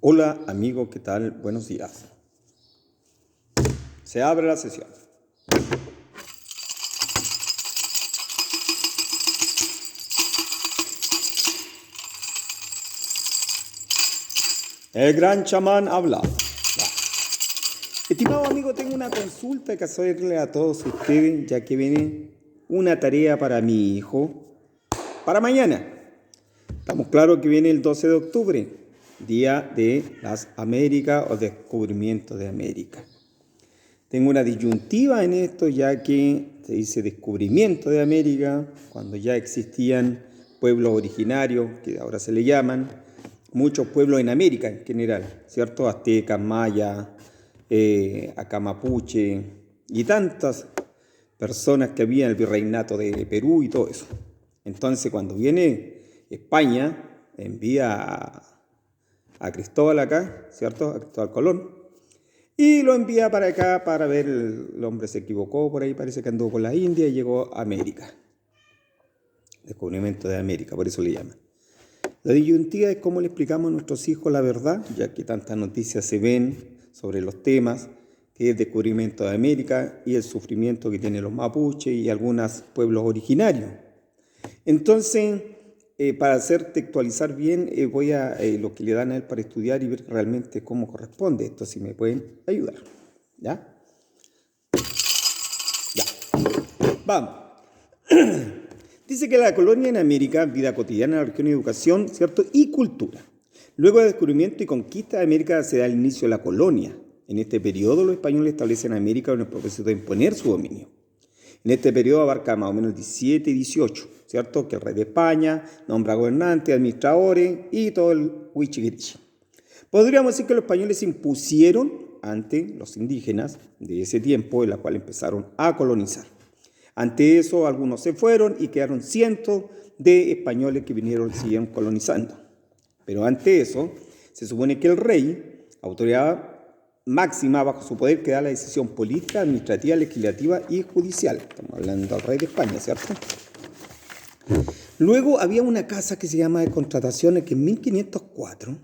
Hola amigo, ¿qué tal? Buenos días. Se abre la sesión. El gran chamán habla. Estimado amigo, tengo una consulta que hacerle a todos ustedes, ya que viene una tarea para mi hijo para mañana. Estamos claros que viene el 12 de octubre, Día de las Américas o Descubrimiento de América. Tengo una disyuntiva en esto, ya que se dice descubrimiento de América, cuando ya existían pueblos originarios, que ahora se le llaman, muchos pueblos en América en general, ¿cierto? Aztecas, mayas, acá mapuche, y tantas personas que había en el virreinato de Perú y todo eso. Entonces, cuando viene España, envía a Cristóbal acá, ¿cierto? A Cristóbal Colón, y lo envía para acá para ver, el hombre se equivocó por ahí, parece que anduvo por la India y llegó a América. Descubrimiento de América, por eso le llaman. La disyuntiva es cómo le explicamos a nuestros hijos la verdad, ya que tantas noticias se ven sobre los temas, que es el descubrimiento de América y el sufrimiento que tienen los mapuches y algunos pueblos originarios. Entonces, para hacer textualizar bien, voy a lo que le dan a él para estudiar y ver realmente cómo corresponde. Esto si me pueden ayudar. ¿Ya? Ya. Vamos. Dice que la colonia en América, vida cotidiana, religión y educación, ¿cierto? Y cultura. Luego del descubrimiento y conquista de América se da el inicio de la colonia. En este periodo los españoles establecen América con el propósito de imponer su dominio. En este periodo abarca más o menos 17 y 18, ¿cierto? Que el rey de España nombra gobernantes, administradores y todo el huichiquirichi. Podríamos decir que los españoles se impusieron ante los indígenas de ese tiempo, en la cual empezaron a colonizar. Ante eso, algunos se fueron y quedaron cientos de españoles que vinieron y siguieron colonizando. Pero ante eso, se supone que el rey, autoridad máxima bajo su poder, que da la decisión política, administrativa, legislativa y judicial. Estamos hablando del rey de España, ¿cierto? Luego había una casa que se llama de contrataciones, que en 1504,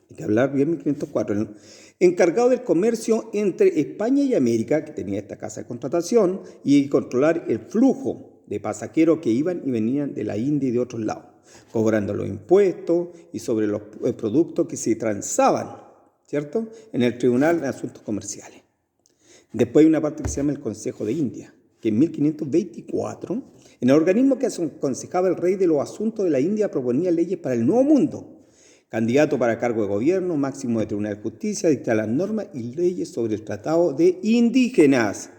hay que hablar bien 1504, ¿no? Encargado del comercio entre España y América, que tenía esta casa de contratación, y controlar el flujo de pasajeros que iban y venían de la India y de otros lados, cobrando los impuestos y sobre los productos que se transaban, ¿cierto?, en el Tribunal de Asuntos Comerciales. Después hay una parte que se llama el Consejo de India, que en 1524, en el organismo que aconsejaba el rey de los asuntos de la India, proponía leyes para el Nuevo Mundo. Candidato para cargo de gobierno, máximo de Tribunal de Justicia, dicta las normas y leyes sobre el tratado de indígenas.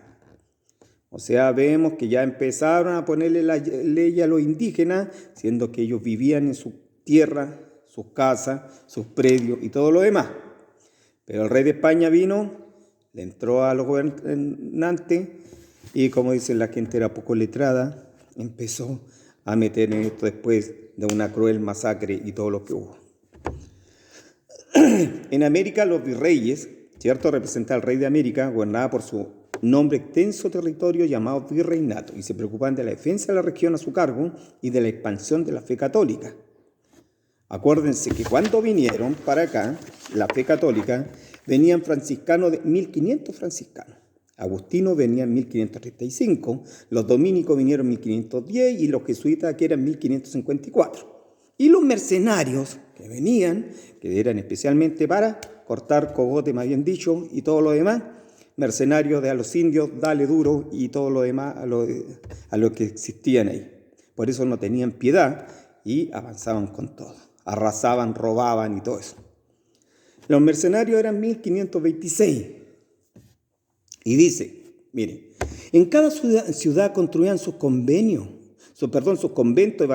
O sea, vemos que ya empezaron a ponerle la ley a los indígenas, siendo que ellos vivían en su tierra, sus casas, sus predios y todo lo demás. Pero el rey de España vino, le entró a los gobernantes y, como dicen, la gente era poco letrada, empezó a meter en esto después de una cruel masacre y todo lo que hubo. En América, los virreyes, ¿cierto?, representa al rey de América, gobernaba por su nombre extenso territorio llamado virreinato, y se preocupaban de la defensa de la región a su cargo y de la expansión de la fe católica. Acuérdense que cuando vinieron para acá, la fe católica, venían franciscanos, de 1500 franciscanos. Agustinos venían en 1535, los dominicos vinieron en 1510 y los jesuitas que eran en 1554. Y los mercenarios que venían, que eran especialmente para cortar cogote, más bien dicho, y todo lo demás, mercenarios de a los indios, dale duro y todo lo demás a lo que existían ahí. Por eso no tenían piedad y avanzaban con todo. Arrasaban, robaban y todo eso. Los mercenarios eran 1526. Y dice, miren, en cada ciudad construían sus convenios, sus conventos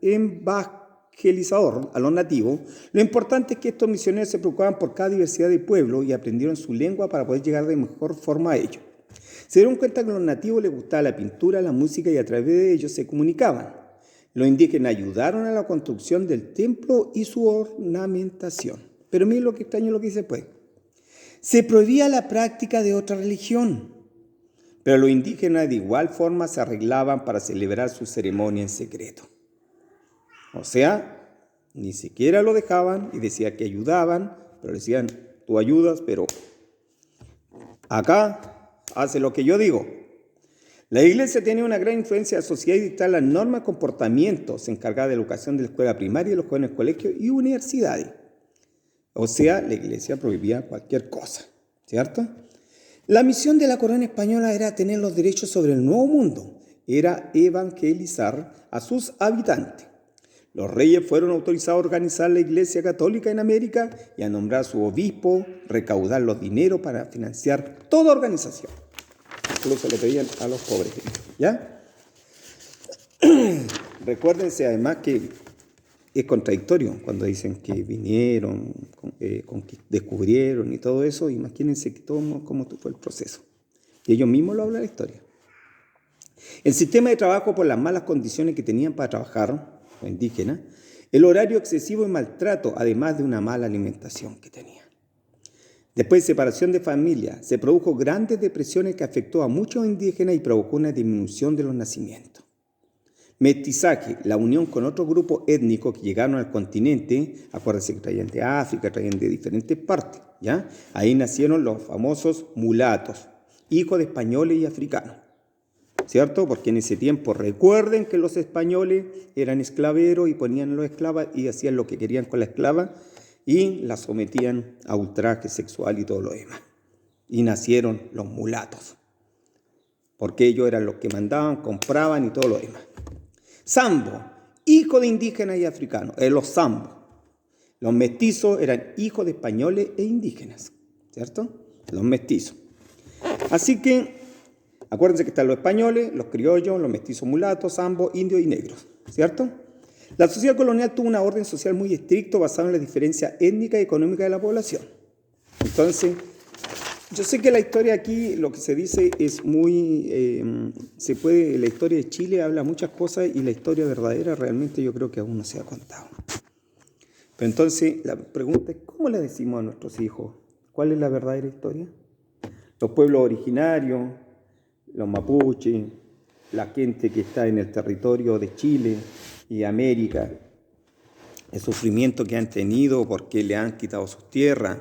evangelizador a los nativos. Lo importante es que estos misioneros se preocupaban por cada diversidad de pueblos y aprendieron su lengua para poder llegar de mejor forma a ellos. Se dieron cuenta que a los nativos les gustaba la pintura, la música y a través de ellos se comunicaban. Los indígenas ayudaron a la construcción del templo y su ornamentación. Pero miren lo que extraño lo que dice después. Se prohibía la práctica de otra religión, pero los indígenas de igual forma se arreglaban para celebrar su ceremonia en secreto. O sea, ni siquiera lo dejaban y decía que ayudaban, pero le decían, tú ayudas, pero acá hace lo que yo digo. La iglesia tenía una gran influencia en la sociedad y dictaba las normas de comportamiento, se encargaba de la educación de la escuela primaria, de los jóvenes colegios y universidades. O sea, la iglesia prohibía cualquier cosa, ¿cierto? La misión de la corona española era tener los derechos sobre el nuevo mundo, era evangelizar a sus habitantes. Los reyes fueron autorizados a organizar la iglesia católica en América y a nombrar a su obispo, recaudar los dineros para financiar toda organización. Incluso le pedían a los pobres, ¿ya? Recuérdense además que es contradictorio cuando dicen que vinieron, descubrieron y todo eso. Imagínense que todo cómo fue el proceso. Y ellos mismos lo hablan en la historia. El sistema de trabajo por las malas condiciones que tenían para trabajar, los indígenas, el horario excesivo y maltrato, además de una mala alimentación que tenían. Después de separación de familia, se produjo grandes depresiones que afectó a muchos indígenas y provocó una disminución de los nacimientos. Mestizaje, la unión con otros grupos étnicos que llegaron al continente, acuérdense que traían de África, traían de diferentes partes, ¿ya? Ahí nacieron los famosos mulatos, hijos de españoles y africanos, ¿cierto? Porque en ese tiempo recuerden que los españoles eran esclaveros y ponían a los esclavas y hacían lo que querían con la esclava y la sometían a ultraje sexual y todo lo demás. Y nacieron los mulatos, porque ellos eran los que mandaban, compraban y todo lo demás. Sambo, hijo de indígenas y africanos, los zambos. Los mestizos eran hijos de españoles e indígenas, ¿cierto? Los mestizos. Así que, acuérdense que están los españoles, los criollos, los mestizos mulatos, zambos, indios y negros, ¿cierto? La sociedad colonial tuvo una orden social muy estricta basada en la diferencia étnica y económica de la población. Entonces, yo sé que la historia aquí, lo que se dice es muy, la historia de Chile habla muchas cosas y la historia verdadera realmente yo creo que aún no se ha contado. Pero entonces la pregunta es, ¿cómo le decimos a nuestros hijos? ¿Cuál es la verdadera historia? Los pueblos originarios, los mapuches, la gente que está en el territorio de Chile y América, el sufrimiento que han tenido porque le han quitado sus tierras,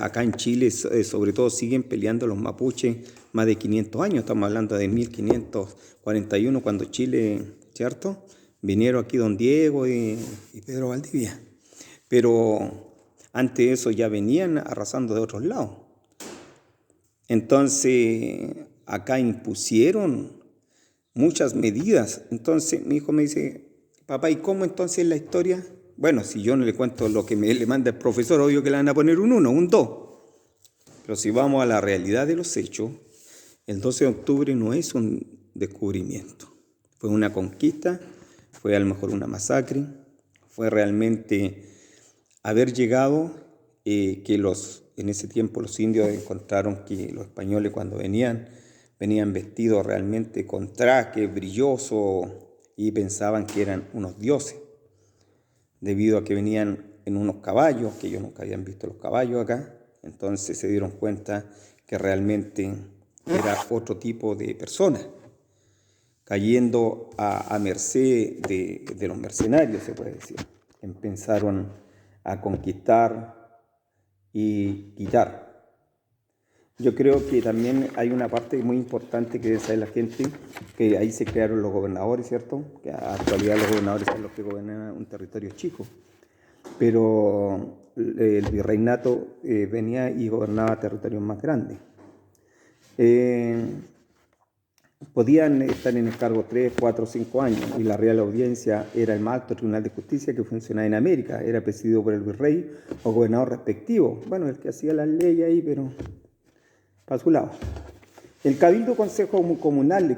acá en Chile sobre todo siguen peleando los mapuches más de 500 años, estamos hablando de 1541 cuando Chile, ¿cierto? Vinieron aquí Don Diego y Pedro Valdivia, pero antes de eso ya venían arrasando de otros lados. Entonces acá impusieron muchas medidas. Entonces mi hijo me dice, papá, ¿y cómo entonces es la historia? Bueno, si yo no le cuento lo que le manda el profesor, obvio que le van a poner un 1, un 2. Pero si vamos a la realidad de los hechos, el 12 de octubre no es un descubrimiento. Fue una conquista, fue a lo mejor una masacre, fue realmente haber llegado que en ese tiempo los indios encontraron que los españoles cuando venían vestidos realmente con traje brilloso y pensaban que eran unos dioses, debido a que venían en unos caballos, que ellos nunca habían visto los caballos acá, entonces se dieron cuenta que realmente era otro tipo de persona, cayendo a merced de los mercenarios, se puede decir. Empezaron a conquistar y quitar. Yo creo que también hay una parte muy importante que debe saber la gente, que ahí se crearon los gobernadores, ¿cierto? Que a la actualidad los gobernadores son los que gobiernan un territorio chico. Pero el virreinato venía y gobernaba territorios más grandes. Podían estar en el cargo 3, 4, 5 años y la Real Audiencia era el más alto tribunal de justicia que funcionaba en América. Era presidido por el virrey o gobernador respectivo. Bueno, el que hacía las leyes ahí, pero para su lado. El Cabildo Consejo Comunal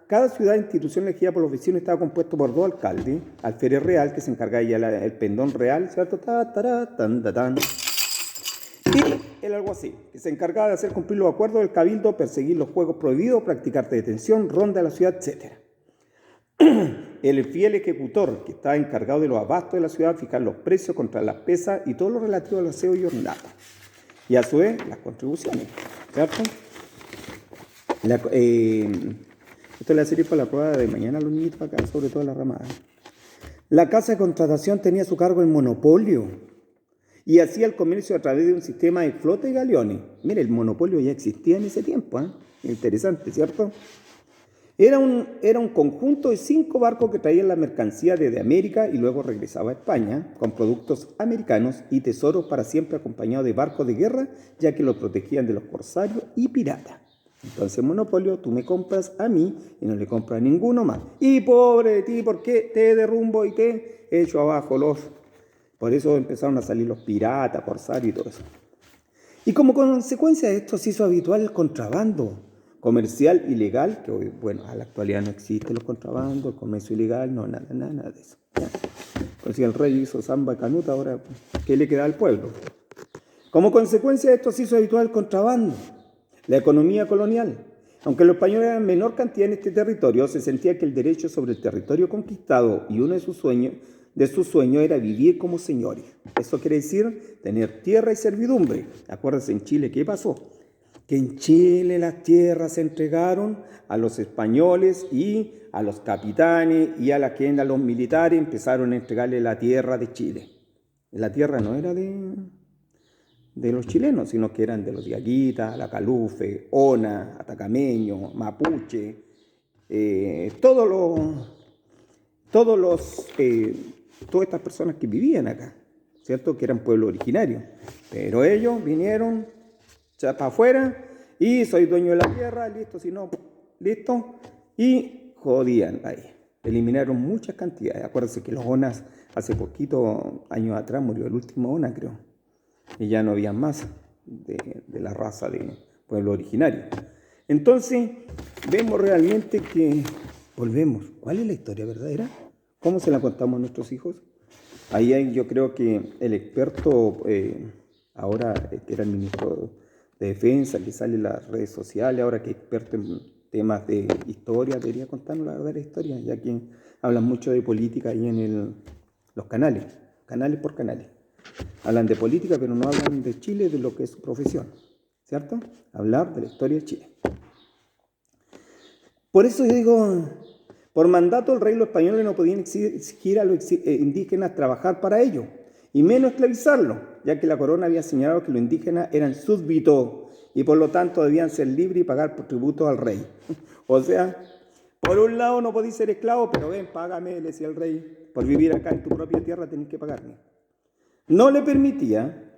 cada ciudad institución elegida por los vecinos estaba compuesto por 2 alcaldes, alférez real que se encargaba ya el pendón real, ¿cierto? Y el alguacil, que se encargaba de hacer cumplir los acuerdos del Cabildo, perseguir los juegos prohibidos, practicar detención, ronda de la ciudad, etc. El fiel ejecutor, que estaba encargado de los abastos de la ciudad, fijar los precios, contra las pesas y todo lo relativo al aseo y ornato. Y a su vez, las contribuciones, ¿cierto? Esto le va a servir para la prueba de mañana a los niñitos acá, sobre todo la ramada. La casa de contratación tenía a su cargo el monopolio y hacía el comercio a través de un sistema de flota y galeones. Mire, el monopolio ya existía en ese tiempo, ¿eh? Interesante, ¿cierto? Era un conjunto de 5 barcos que traían la mercancía desde América y luego regresaba a España con productos americanos y tesoros para siempre acompañados de barcos de guerra, ya que los protegían de los corsarios y piratas. Entonces, monopolio, tú me compras a mí y no le compras a ninguno más. Y pobre de ti, ¿por qué te derrumbo y te echo abajo los? Por eso empezaron a salir los piratas, corsarios y todo eso. Y como consecuencia de esto se hizo habitual el contrabando comercial ilegal, que hoy, bueno, a la actualidad no existe los contrabandos, el comercio ilegal, no, nada de eso. ¿Ya? Pues si el rey hizo samba canuta, ahora, ¿qué le queda al pueblo? Como consecuencia de esto se hizo habitual el contrabando, la economía colonial. Aunque los españoles eran menor cantidad en este territorio, se sentía que el derecho sobre el territorio conquistado y uno de sus sueños era vivir como señores. Eso quiere decir tener tierra y servidumbre. Acuérdense en Chile, ¿qué pasó? Que en Chile las tierras se entregaron a los españoles y a los capitanes y a los militares empezaron a entregarle la tierra de Chile. La tierra no era de los chilenos, sino que eran de los Diaguitas, Lacalufe, Ona, Atacameño, Mapuche, todas estas personas que vivían acá, ¿cierto? Que eran pueblo originario. Pero ellos vinieron para afuera y soy dueño de la tierra, listo, si no, listo, y jodían ahí. Eliminaron muchas cantidades. Acuérdense que los Onas, hace poquito, años atrás, murió el último Ona, creo. Y ya no había más de la raza de pueblo originario. Entonces, vemos realmente que volvemos. ¿Cuál es la historia verdadera? ¿Cómo se la contamos a nuestros hijos? Ahí yo creo que el experto, ahora que era el ministro de Defensa, que sale en las redes sociales, ahora que es experto en temas de historia, debería contarnos la verdadera historia, ya que hablan mucho de política ahí en los canales por canales. Hablan de política, pero no hablan de Chile, de lo que es su profesión, ¿cierto? Hablar de la historia de Chile. Por eso yo digo, por mandato el rey y los españoles no podían exigir a los indígenas trabajar para ello, y menos esclavizarlos, ya que la corona había señalado que los indígenas eran súbditos y por lo tanto debían ser libres y pagar tributos al rey. O sea, por un lado no podéis ser esclavo, pero ven, págame, le decía el rey, por vivir acá en tu propia tierra tenés que pagarme. No le permitía,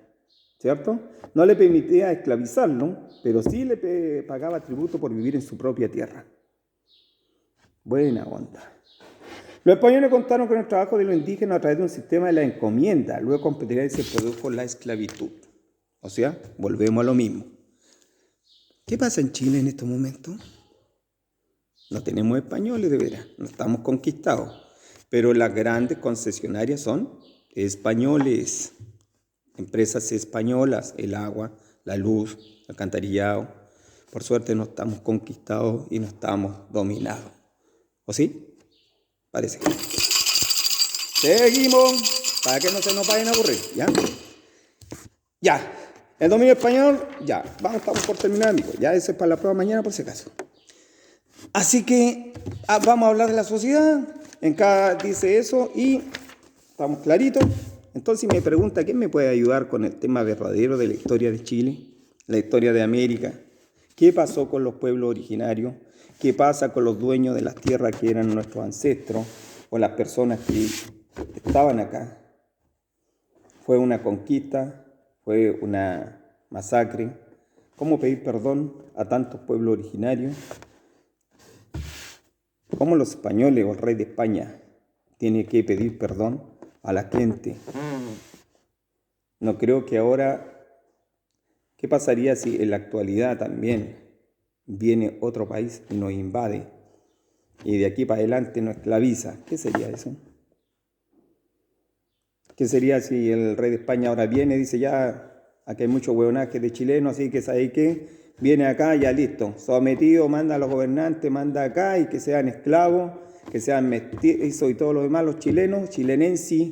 ¿cierto? No le permitía esclavizarlo, pero sí le pagaba tributo por vivir en su propia tierra. Buena onda. Los españoles contaron con el trabajo de los indígenas a través de un sistema de la encomienda. Luego competiría y se produjo la esclavitud. O sea, volvemos a lo mismo. ¿Qué pasa en Chile en estos momentos? No tenemos españoles de veras, no estamos conquistados. Pero las grandes concesionarias son españoles, empresas españolas, el agua, la luz, el alcantarillado. Por suerte no estamos conquistados y no estamos dominados. ¿O sí? Parece que no. Seguimos, para que no se nos vayan a aburrir, ¿ya? Ya, el dominio español, ya, estamos por terminar, amigos. Ya, eso es para la prueba mañana, por si acaso. Así que vamos a hablar de la sociedad. En cada dice eso y estamos claritos. Entonces me pregunta, ¿quién me puede ayudar con el tema verdadero de la historia de Chile? La historia de América. ¿Qué pasó con los pueblos originarios? ¿Qué pasa con los dueños de las tierras que eran nuestros ancestros o las personas que estaban acá? ¿Fue una conquista? ¿Fue una masacre? ¿Cómo pedir perdón a tantos pueblos originarios? ¿Cómo los españoles o el rey de España tiene que pedir perdón a la gente? No creo que ahora, ¿qué pasaría si en la actualidad también viene otro país y nos invade y de aquí para adelante nos esclaviza? ¿Qué sería eso? ¿Qué sería si el rey de España ahora viene y dice ya, aquí hay mucho huevonaje de chilenos, así que ¿sabe qué? Viene acá, ya listo, sometido, manda a los gobernantes, manda acá y que sean esclavos, que sean mestizos y todo lo demás, los chilenos, chilenenses,